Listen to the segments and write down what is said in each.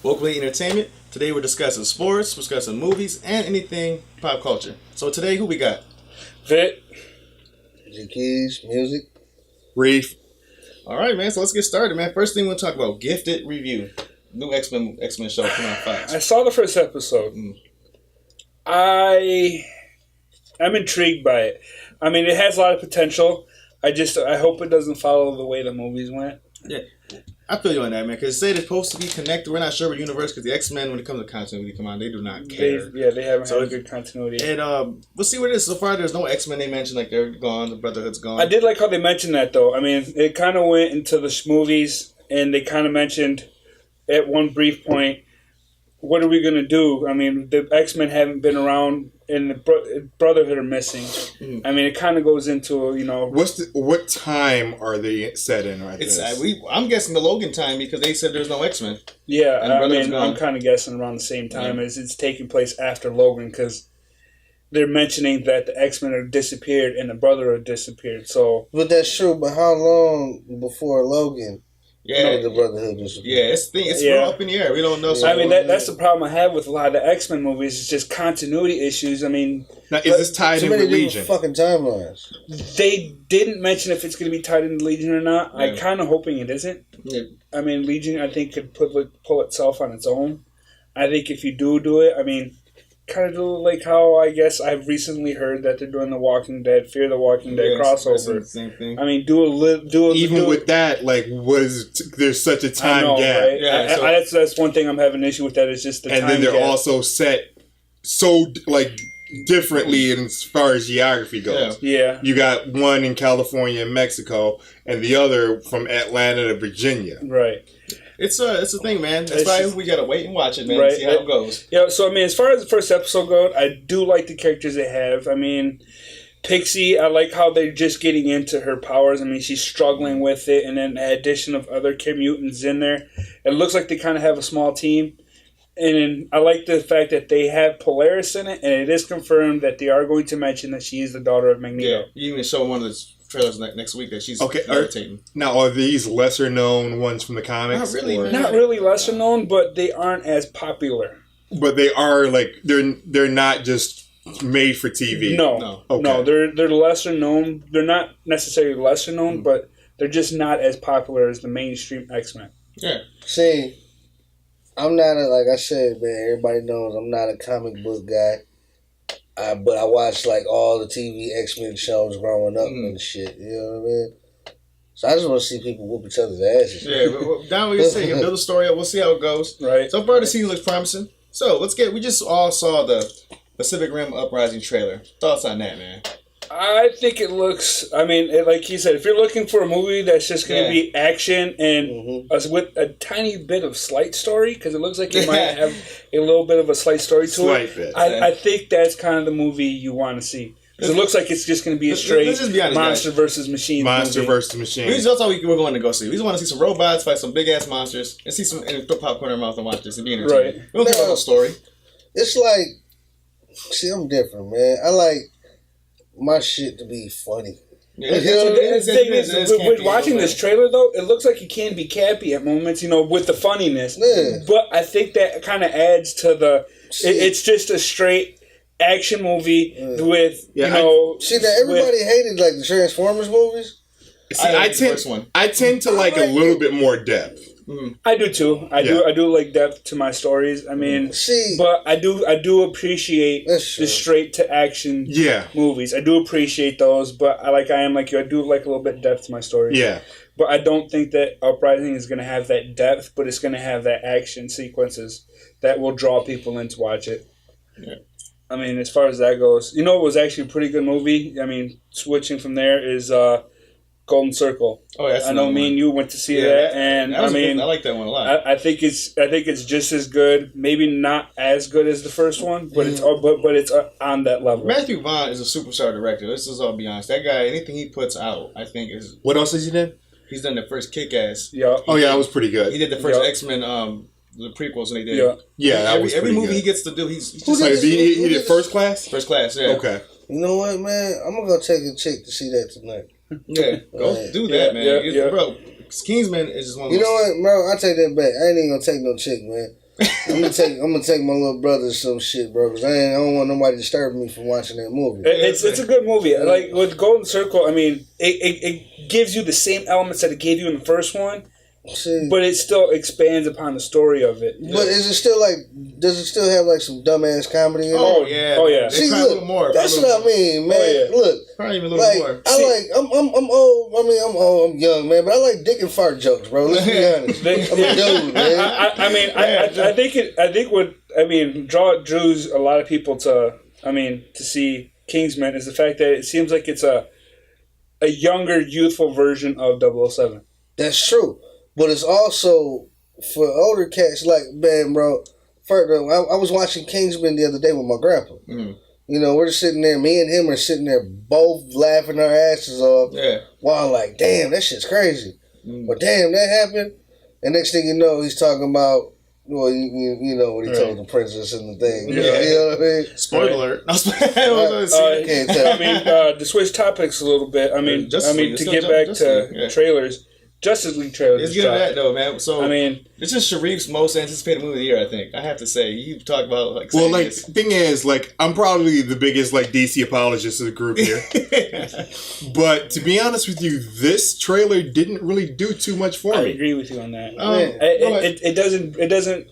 Locally Entertainment. Today we're discussing sports, we're discussing movies, and anything pop culture. So today, who we got? Fit. Keys, music. Reef. All right, man. So let's get started, man. First thing we'll talk about: Gifted review. New X-Men show coming on Fox. I saw the first episode. I'm intrigued by it. I mean, it has a lot of potential. I hope it doesn't follow the way the movies went. Yeah, I feel you on that, man. Because they say they're supposed to be connected. We're not sure what universe, because the X-Men, when it comes to continuity, come on, they do not care. They haven't had a good continuity. And we'll see what it is. So far, there's no X-Men they mentioned, like they're gone, the Brotherhood's gone. I did like how they mentioned that, though. I mean, it kind of went into the movies, and they kind of mentioned at one brief point, what are we going to do? I mean, the X-Men haven't been around, and the Brotherhood are missing. I mean, it kind of goes into, what time are they set in right now? I'm guessing the Logan time, because they said there's no X-Men. Yeah, I mean, I'm kind of guessing around the same time as it's taking place after Logan, because they're mentioning that the X-Men have disappeared and the Brotherhood disappeared. So, but that's true. But how long before Logan? Yeah, the Brotherhood disappeared. Yeah, it's real up in the air. We don't know. So I mean, that's the problem I have with a lot of the X-Men movies. It's just continuity issues. I mean, now, is this tied in with Legion? Fucking timelines. They didn't mention if it's going to be tied into Legion or not. Yeah. I'm kind of hoping it isn't. Yeah. I mean, Legion, I think, could pull itself on its own. I think if you do it, I mean, kind of do like how I guess I've recently heard that they're doing the Walking Dead, Fear the Walking Dead crossover. The same thing. I mean, with that, like, there's such a time gap. Right? Yeah, that's one thing I'm having an issue with. That is just the time gap. And then they're also set so differently as far as geography goes. Yeah, you got one in California and Mexico, and the other from Atlanta to Virginia. Right. It's a thing, man. That's why we gotta wait and watch it, man. Right. See how it goes. Yeah. So I mean, as far as the first episode goes, I do like the characters they have. I mean, Pixie, I like how they're just getting into her powers. I mean, she's struggling with it, and then the addition of other mutants in there, it looks like they kind of have a small team. And I like the fact that they have Polaris in it, and it is confirmed that they are going to mention that she is the daughter of Magneto. Yeah, you even show one of the trailers next week that she's irritating. Now, are these lesser known ones from the comics? Not really lesser known, but they aren't as popular. But they are they're not just made for TV. No, they're lesser known. They're not necessarily lesser known, but they're just not as popular as the mainstream X-Men. Yeah. See, I'm not like I said, man. Everybody knows I'm not a comic book guy. But I watched all the TV X-Men shows growing up and shit. You know what I mean? So I just want to see people whoop each other's asses. Yeah, but down what you say, you build a story up. We'll see how it goes. Right. So far, the season looks promising. So we just all saw the Pacific Rim Uprising trailer. Thoughts on that, man? I think it looks. I mean, like you said, if you're looking for a movie that's just going to be action and with a tiny bit of slight story, because it looks like it might have a little bit of a slight story to it. I think that's kind of the movie you want to see. Because it looks like it's just going to be a straight monster versus machine. Monster versus machine. That's all we're going to go see. We just want to see some robots fight some big ass monsters and see and put popcorn in our mouth and watch this and be entertained. Right. We don't care about no story. It's like, see, I'm different, man. I like my shit to be funny. Yeah, the thing is, with watching this trailer, though, it looks like you can be campy at moments, with the funniness. Yeah. But I think that kind of adds to the... It's just a straight action movie with, See, that everybody hated, the Transformers movies. See, I tend to like a little bit more depth. I do too. I do like depth to my stories. I mean, but I do appreciate the straight to action movies. I do appreciate those, but I am like you. I do like a little bit of depth to my stories. Yeah. But I don't think that Uprising is going to have that depth, but it's going to have that action sequences that will draw people in to watch it. Yeah. I mean, as far as that goes, it was actually a pretty good movie. I mean, switching from there is Golden Circle. Oh, yeah, I know me and you went to see that, and I like that one a lot. I think it's just as good, maybe not as good as the first one, but it's on that level. Matthew Vaughn is a superstar director. Let's just all be honest. That guy, anything he puts out, I think is. What else has he done? He's done the first Kick-Ass. Yeah. That was pretty good. He did the first X-Men, the prequels, and they did. Every movie good. He gets to do, he's just he did First Class. First Class, yeah. Okay. You know what, man? I'm gonna go take a chick to see that tonight. Yeah, go do that, man. Bro, Kingsman is just one of You know what, bro? I take that back. I ain't even gonna take no chick, man. I'm gonna take my little brother to some shit, bro. Cause I don't want nobody disturbing me from watching that movie. It's a good movie. Like with Golden Circle, I mean, it gives you the same elements that it gave you in the first one. See, but it still expands upon the story of it. But is it still like? Does it still have like some dumbass comedy in it? Oh yeah, See, look, that's what I mean, man. Oh, yeah. Look, probably even a little more. I'm old. I mean, I'm old. I'm young, man. But I like dick and fart jokes, bro. Let's be honest. I'm a dude, man. I think what drews a lot of people to see Kingsman is the fact that it seems like it's a younger, youthful version of 007. That's true. But it's also for older cats, like, man, bro. First, I was watching Kingsman the other day with my grandpa. Mm. You know, we're just sitting there, me and him are sitting there both laughing our asses off. Yeah. While I'm like, damn, that shit's crazy. Mm. But damn, that happened. And next thing you know, he's talking about, well, you know what he told the princess and the thing. Yeah. You know what I mean? Spoiler alert. Can't tell. To switch topics a little bit, to get back to trailers. Justice League trailer. It's good at that though, man. So it's just Sharif's most anticipated movie of the year. I think I have to say. You talk about the thing is, I'm probably the biggest DC apologist of the group here. But to be honest with you, this trailer didn't really do too much for me. I agree with you on that. It doesn't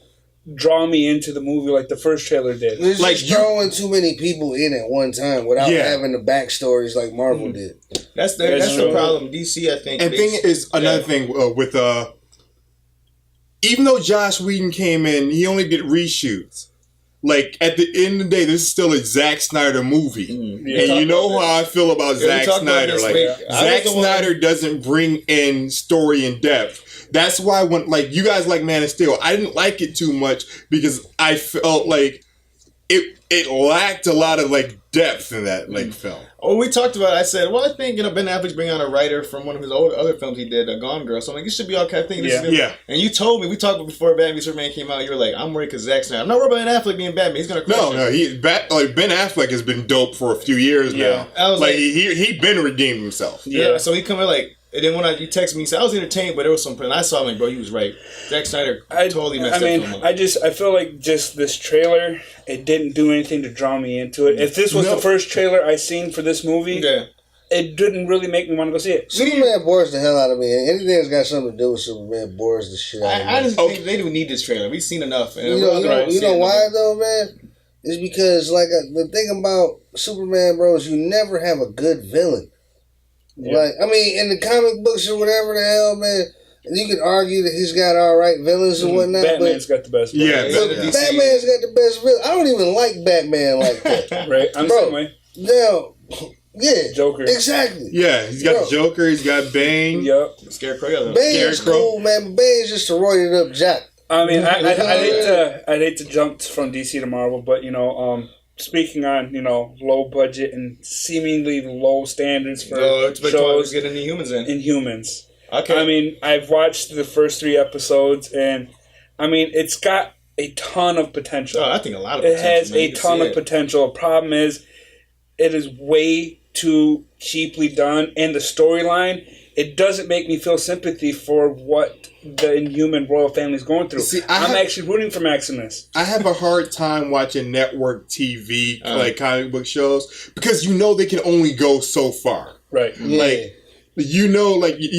draw me into the movie like the first trailer did. It's just throwing too many people in at one time without having the backstories like Marvel did. That's the problem. DC, I think. And thing is, another thing with even though Joss Whedon came in, he only did reshoots. Like, at the end of the day, this is still a Zack Snyder movie. Mm-hmm. Yeah, and you know how I feel about Zack Snyder. Zack Snyder doesn't bring in story and depth. That's why when you guys like Man of Steel, I didn't like it too much because I felt like it lacked a lot of depth in that film. Oh, we talked about it. I said, well, I think Ben Affleck's bringing on a writer from one of his other films he did, Gone Girl. So I'm like, this should be all kind of thing. Yeah. And you told me, we talked about before Batman v Superman came out. You were like, I'm worried because Zack Snyder. I'm not worried about Ben Affleck being Batman. He's gonna crush it. Ben Affleck has been dope for a few years now. I was he been redeemed himself. Yeah. So he come in and then when you text me, he said, I was entertained, but there was some. And I saw him bro, he was right. Zack Snyder totally messed that film up. I feel like just this trailer, it didn't do anything to draw me into it. If this was the first trailer I seen for this movie, it didn't really make me want to go see it. Superman bores the hell out of me. Anything that's got something to do with Superman bores the shit out of me. I just think they don't need this trailer. We've seen enough. You know why, though, man? It's because, the thing about Superman, bro, is you never have a good villain. Yeah. In the comic books or whatever the hell, man, you can argue that he's got all right villains and whatnot. Batman's got the best villain. Batman's got the best villain. I don't even like Batman like that. Right? I'm the same way. Now, yeah. Joker. Exactly. Yeah, he's got the Joker, he's got Bane. Yep. Scarecrow. Bane's cool, man, but Bane's just a roided up jack. I hate to jump from DC to Marvel, but, speaking on, low budget and seemingly low standards for shows. Getting Inhumans in. Inhumans. Okay. I've watched the first 3 episodes, and, it's got a ton of potential. Oh, I think a lot of potential. It has a ton of potential. The problem is, it is way too cheaply done, and the storyline, it doesn't make me feel sympathy for what the Inhuman royal family is going through. See, I'm actually rooting for Maximus. I have a hard time watching network TV, comic book shows, because they can only go so far. Right. Yeah. You're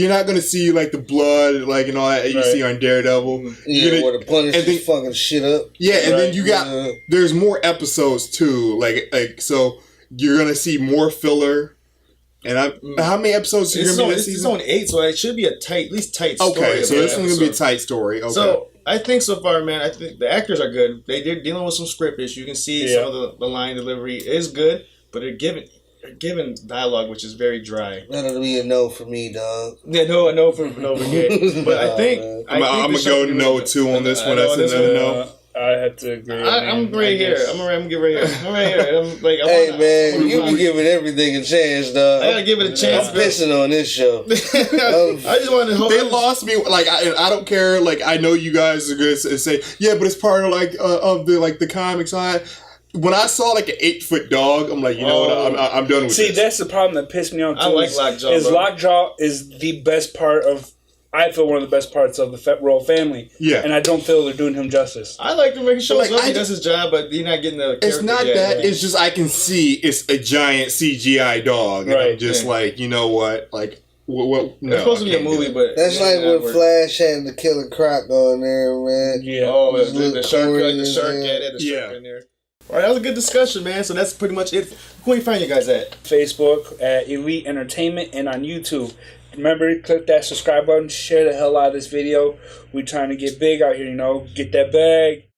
not going to see, the blood, and all that you see on Daredevil. Yeah, where the Punisher fucking shit up. Yeah, and then you got, there's more episodes, too. So you're going to see more filler. And how many episodes are you going to be this season? It's only 8, so it should be at least tight story. Okay, so this one's going to be a tight story. Okay. So I think so far, man, I think the actors are good. They're dealing with some script issues. You can see some of the line delivery is good, but they're given dialogue which is very dry. That'll be a no for me, dog. Yeah, a no for Gabe. But I think I'm going to go no too on this one. That's another no. I have to agree. I'm right here. I'm gonna get right here. I'm right here. Hey man, you be giving everything a chance, dog. I gotta give it a chance. I'm pissing on this show. I just wanted to hope they lost me. I don't care. I know you guys are gonna say, yeah, but it's part of of the comic side. When I saw an 8-foot dog, I'm like, you know what? I'm done with this. See, that's the problem that pissed me off too. I like Lockjaw. Lockjaw is the best part of I feel one of the best parts of the royal family. Yeah. And I don't feel they're doing him justice. I like him making sure Like, he does his job, but he's not getting the. It's not yet. that. It's just I can see it's a giant CGI dog, and I'm just like, you know what, like. What, no, it's supposed to be a movie, but that's like when Flash had the Killer Croc on there, man. Yeah. Oh, the shark, the shark in there. All right, that was a good discussion, man. So that's pretty much it. Who can you find you guys at? Facebook at Elite Entertainment and on YouTube. Remember, click that subscribe button, share the hell out of this video. We're trying to get big out here, get that bag.